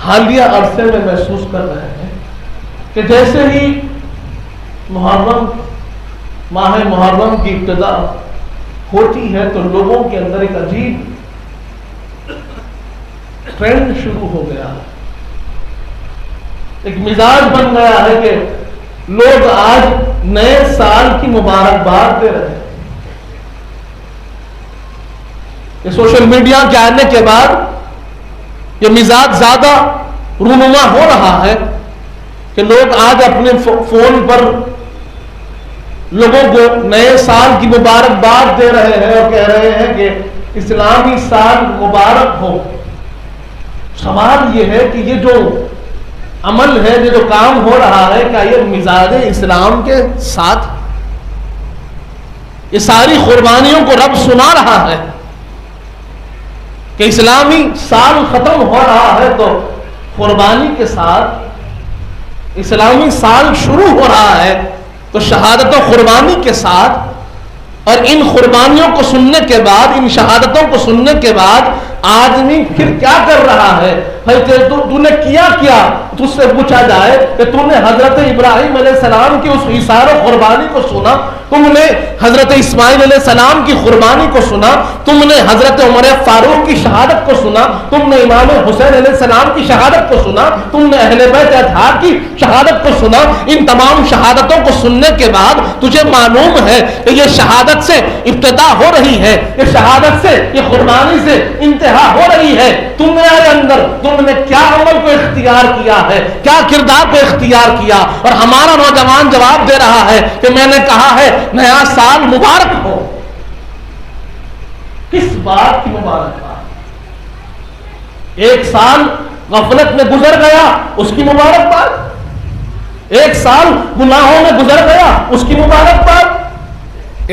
حالیہ عرصے میں محسوس کر رہے ہیں کہ جیسے ہی ماہ محرم کی ابتدا ہوتی ہے تو لوگوں کے اندر ایک عجیب ٹرینڈ شروع ہو گیا ہے، ایک مزاج بن گیا ہے کہ لوگ آج نئے سال کی مبارکباد دے رہے ہیں۔ یہ سوشل میڈیا کے آنے کے بعد یہ مزاج زیادہ رونما ہو رہا ہے کہ لوگ آج اپنے فون پر لوگوں کو نئے سال کی مبارکباد دے رہے ہیں اور کہہ رہے ہیں کہ اسلامی سال مبارک ہو۔ سوال یہ ہے کہ یہ جو عمل ہے، یہ جو کام ہو رہا ہے، کیا یہ مزاج اسلام کے ساتھ؟ یہ ساری قربانیوں کو رب سنا رہا ہے کہ اسلامی سال ختم ہو رہا ہے تو قربانی کے ساتھ اسلامی سال شروع ہو رہا ہے تو شہادت و قربانی کے ساتھ، اور ان قربانیوں کو سننے کے بعد، ان شہادتوں کو سننے کے بعد آدمی پھر کیا کر رہا ہے؟ تو نے کیا تجھ سے پوچھا جائے کہ تم نے حضرت ابراہیم علیہ السلام کی اس ایثار و قربانی کو سنا، تم نے حضرت اسماعیل علیہ السلام کی قربانی کو سنا، تم نے حضرت عمر فاروق کی شہادت کو سنا، تم نے امام حسین علیہ السلام کی شہادت کو سنا، تم نے اہل بیت اطہار کی شہادت کو سنا۔ ان تمام شہادتوں کو سننے کے بعد تجھے معلوم ہے کہ یہ شہادت سے ابتدا ہو رہی ہے، یہ شہادت سے، یہ قربانی سے انتہا ہو رہی ہے۔ تم نے کیا عمل کو اختیار کیا ہے، کیا کردار کو اختیار کیا؟ اور ہمارا نوجوان جواب دے رہا ہے کہ میں نے کہا ہے نیا سال مبارک ہو۔ کس بات کی مبارکباد؟ ایک سال غفلت میں گزر گیا، اس کی مبارکباد۔ ایک سال گناہوں میں گزر گیا، اس کی مبارکباد۔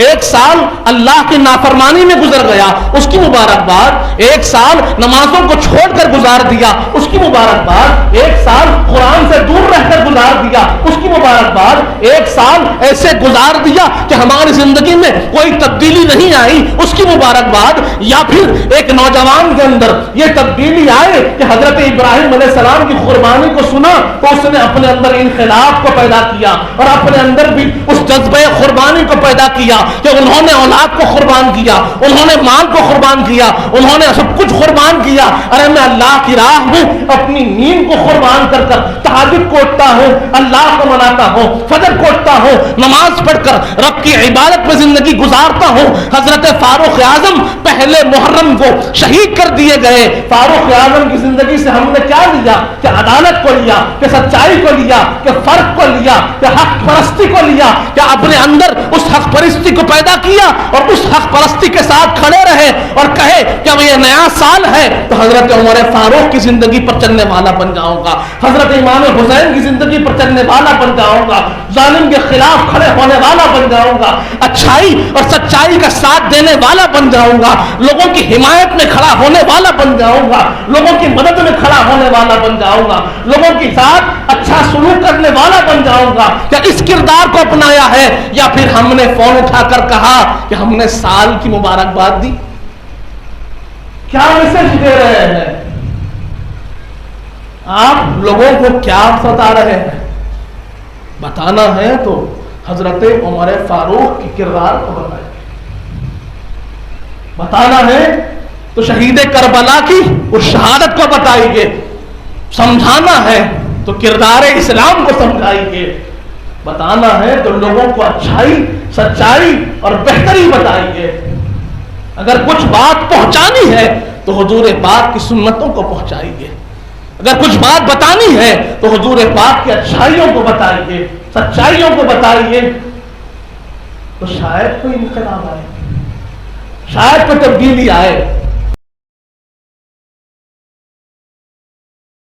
ایک سال اللہ کی نافرمانی میں گزر گیا، اس کی مبارکباد۔ ایک سال نمازوں کو چھوڑ کر گزار دیا، اس کی مبارکباد۔ ایک سال قرآن سے دور رہ کر گزار دیا، اس کی مبارکباد۔ ایک سال ایسے گزار دیا کہ ہماری زندگی میں کوئی تبدیلی نہیں آئی، اس کی مبارکباد۔ یا پھر ایک نوجوان کے اندر یہ تبدیلی آئے کہ حضرت ابراہیم علیہ السلام کی قربانی کو سنا تو اس نے اپنے اندر انقلاب کو پیدا کیا اور اپنے اندر بھی اس جذبہ قربانی کو پیدا کیا کہ انہوں نے اولاد کو قربان کیا، انہوں نے مال کو قربان کیا، انہوں نے سب کچھ قربان کیا۔ ارے میں اللہ کی راہ میں اپنی نیند کو قربان کر کر تہجد کو اٹھتا ہوں، اللہ کو مناتا ہوں، فجر کو اٹھتا ہوں، نماز پڑھ کر رب کی عبادت میں زندگی گزارتا ہوں۔ حضرت فاروق اعظم پہلے محرم کو شہید کر دیے گئے۔ فاروق اعظم کی زندگی سے ہم نے کیا لیا؟ کہ عدالت کو لیا، کہ سچائی کو لیا، کہ فرق کو لیا، کہ حق پرستی کو لیا، کہ اپنے اندر اس حق پرستی کو پیدا کیا اور اس حق پرستی کے ساتھ کھڑے رہے اور کہے کہ اب یہ نیا سال ہے تو حضرت عمر فاروق کی زندگی پر چلنے والا بن جاؤں گا، حضرت امام حسین کی زندگی پر چلنے والا بن جاؤں گا، ظالم کے خلاف کھڑے ہونے والا بن جاؤں گا، اچھائی اور سچائی کا ساتھ دینے والا بن جاؤں گا، لوگوں کی حمایت میں کھڑا ہونے والا بن جاؤں گا، لوگوں کی مدد میں کھڑا ہونے والا بن جاؤں گا، لوگوں کے ساتھ اچھا سلوک کرنے والا بن جاؤں گا۔ کیا اس کردار کو اپنایا ہے یا پھر ہم نے فون اٹھا کر کہا کہ ہم نے سال کی مبارکباد دی؟ کیا میسج دے رہے ہیں؟ آپ لوگوں کو کیا بتا رہے ہیں؟ بتانا ہے تو حضرت عمر فاروق کی کردار کو بتائیں، بتانا ہے تو شہید کربلا کی اس شہادت کو بتائیے، سمجھانا ہے تو کردار اسلام کو سمجھائیے، بتانا ہے تو لوگوں کو اچھائی، سچائی اور بہتری بتائیے۔ اگر کچھ بات پہنچانی ہے تو حضور پاک کی سنتوں کو پہنچائیے، اگر کچھ بات بتانی ہے تو حضور پاک کی اچھائیوں کو بتائیے، سچائیوں کو بتائیے، تو شاید کوئی انقلاب آئے، شاید کوئی تبدیلی آئے۔